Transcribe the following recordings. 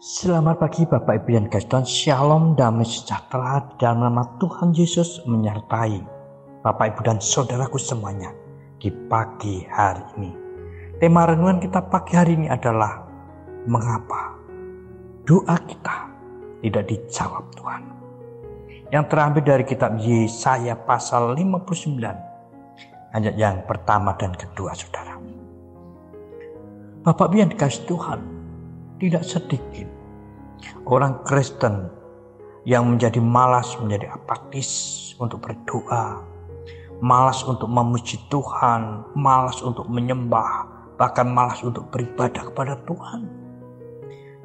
Selamat pagi Bapak Ibu yang Tuhan, Shalom, damai sejahtera dalam nama Tuhan Yesus menyertai Bapak Ibu dan saudaraku semuanya di pagi hari ini. Tema renungan kita pagi hari ini adalah mengapa doa kita tidak dijawab Tuhan. Yang terambil dari kitab Yesaya pasal 59 ayat yang pertama dan kedua, saudara. Bapak Ibu yang dikasihi Tuhan, tidak sedikit orang Kristen yang menjadi malas, menjadi apatis untuk berdoa, malas untuk memuji Tuhan, malas untuk menyembah, bahkan malas untuk beribadah kepada Tuhan.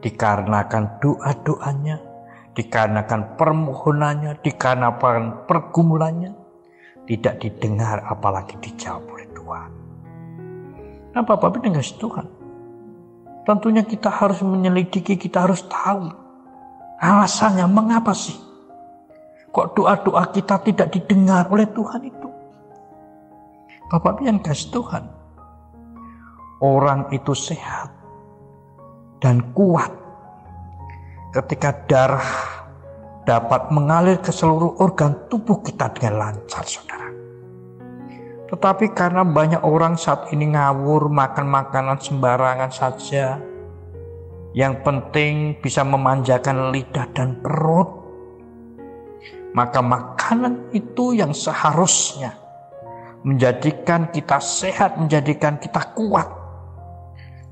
Dikarenakan doa-doanya, dikarenakan permohonannya, dikarenakan pergumulannya tidak didengar apalagi dijawab oleh Tuhan. Nah, Bapak-Bapak dengan Tuhan, tentunya kita harus menyelidiki, kita harus tahu alasannya mengapa sih kok doa-doa kita tidak didengar oleh Tuhan itu. Bapak yang kasih Tuhan, orang itu sehat dan kuat ketika darah dapat mengalir ke seluruh organ tubuh kita dengan lancar, saudara. Tetapi karena banyak orang saat ini ngawur, makan makanan sembarangan saja, yang penting bisa memanjakan lidah dan perut, maka makanan itu yang seharusnya menjadikan kita sehat, menjadikan kita kuat,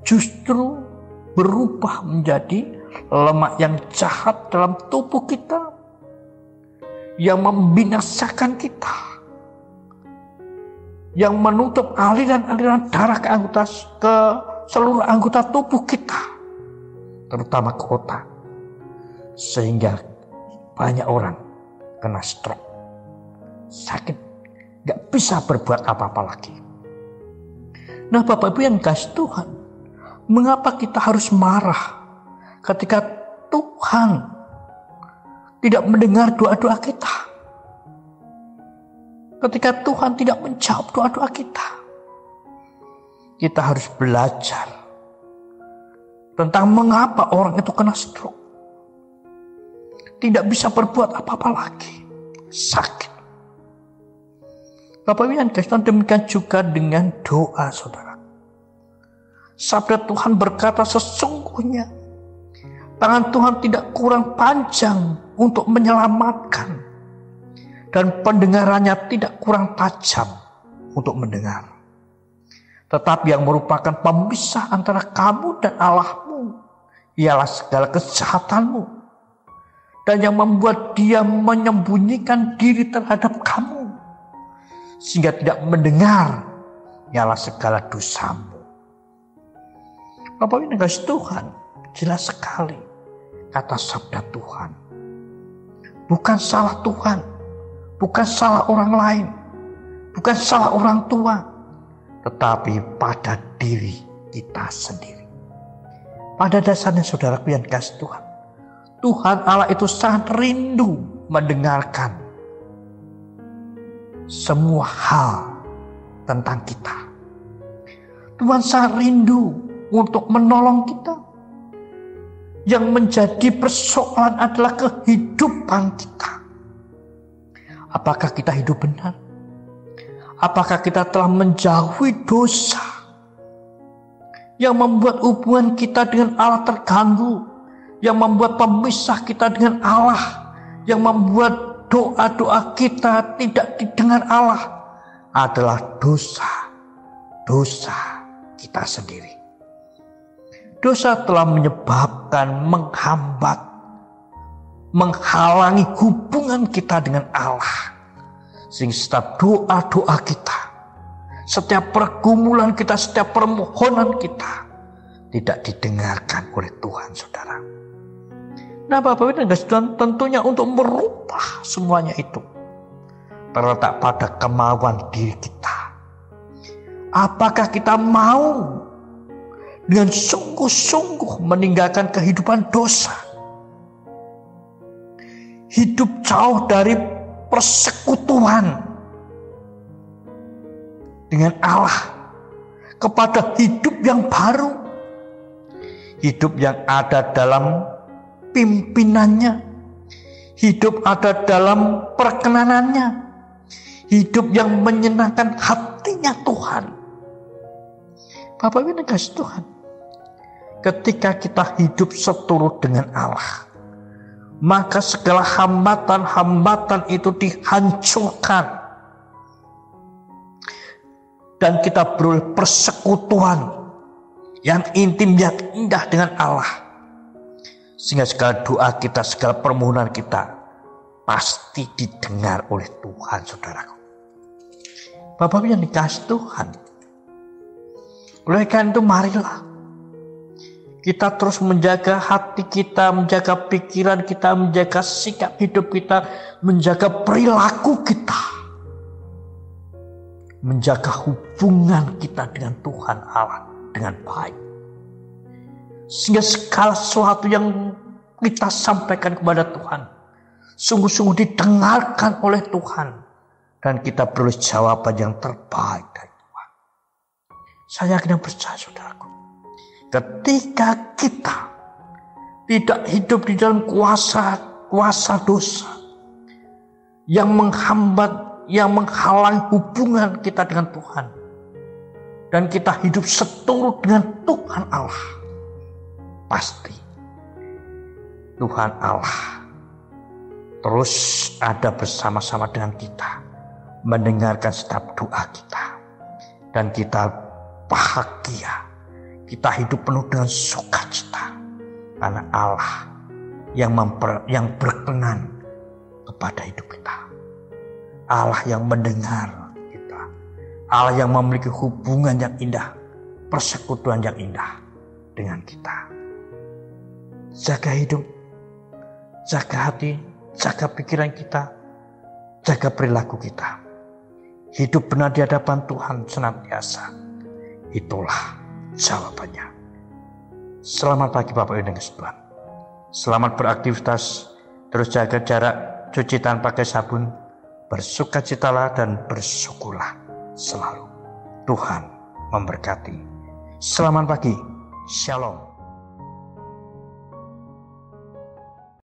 justru berubah menjadi lemak yang jahat dalam tubuh kita, yang membinasakan kita, yang menutup aliran-aliran darah ke seluruh anggota tubuh kita, terutama ke otak, sehingga banyak orang kena stroke, sakit, gak bisa berbuat apa-apa lagi. Nah, Bapak Ibu yang kasih Tuhan, mengapa kita harus marah ketika Tuhan tidak mendengar doa-doa kita? Ketika Tuhan tidak menjawab doa-doa kita, kita harus belajar tentang mengapa orang itu kena stroke. Tidak bisa berbuat apa-apa lagi, sakit. Bapak Ibu yang Kristen, demikian juga dengan doa, saudara. Sabda Tuhan berkata, sesungguhnya tangan Tuhan tidak kurang panjang untuk menyelamatkan, dan pendengarannya tidak kurang tajam untuk mendengar. Tetapi yang merupakan pemisah antara kamu dan Allahmu ialah segala kejahatanmu, dan yang membuat dia menyembunyikan diri terhadap kamu sehingga tidak mendengar ialah segala dosamu. Bapak ini kasih Tuhan, jelas sekali kata sabda Tuhan. Bukan salah Tuhan, bukan salah orang lain, bukan salah orang tua, tetapi pada diri kita sendiri. Pada dasarnya, saudaraku yang kasih Tuhan, Tuhan Allah itu sangat rindu mendengarkan semua hal tentang kita. Tuhan sangat rindu untuk menolong kita. Yang menjadi persoalan adalah kehidupan kita. Apakah kita hidup benar? Apakah kita telah menjauhi dosa yang membuat hubungan kita dengan Allah terganggu, yang membuat pemisah kita dengan Allah, yang membuat doa-doa kita tidak didengar Allah, adalah dosa kita sendiri. Dosa telah menyebabkan, menghambat, menghalangi hubungan kita dengan Allah. Sehingga setiap doa-doa kita, setiap pergumulan kita, setiap permohonan kita tidak didengarkan oleh Tuhan, saudara. Nah, Bapak Ibu dan tentunya untuk merubah semuanya itu terletak pada kemauan diri kita. Apakah kita mau dengan sungguh-sungguh meninggalkan kehidupan dosa, hidup jauh dari persekutuan dengan Allah, kepada hidup yang baru, hidup yang ada dalam pimpinannya, hidup ada dalam perkenanannya, hidup yang menyenangkan hatinya Tuhan. Bapak Ibu yang dikasihi Tuhan, ketika kita hidup seturut dengan Allah, maka segala hambatan-hambatan itu dihancurkan. Dan kita beroleh persekutuan yang intim, yang indah dengan Allah. Sehingga segala doa kita, segala permohonan kita pasti didengar oleh Tuhan, saudaraku. Bapak yang dikasihi Tuhan, oleh karena itu marilah kita terus menjaga hati kita, menjaga pikiran kita, menjaga sikap hidup kita, menjaga perilaku kita, menjaga hubungan kita dengan Tuhan Allah dengan baik. Sehingga segala sesuatu yang kita sampaikan kepada Tuhan sungguh-sungguh didengarkan oleh Tuhan, dan kita beroleh jawaban yang terbaik dari Tuhan. Saya yakin dan percaya, saudaraku, ketika kita tidak hidup di dalam kuasa dosa yang menghambat, yang menghalang hubungan kita dengan Tuhan, dan kita hidup seturut dengan Tuhan Allah, pasti Tuhan Allah terus ada bersama-sama dengan kita, mendengarkan setiap doa kita, dan kita bahagia, kita hidup penuh dengan sukacita, karena Allah yang berkenan kepada hidup kita, Allah yang mendengar kita, Allah yang memiliki hubungan yang indah, persekutuan yang indah dengan kita. Jaga hidup, jaga hati, jaga pikiran kita, jaga perilaku kita. Hidup benar di hadapan Tuhan senantiasa. Itulah jawabannya. Selamat pagi Bapak Ibu yang dikasihi Tuhan. Selamat beraktivitas, terus jaga jarak, cuci tangan pakai sabun, bersukacitalah dan bersyukurlah selalu. Tuhan memberkati. Selamat pagi, Shalom.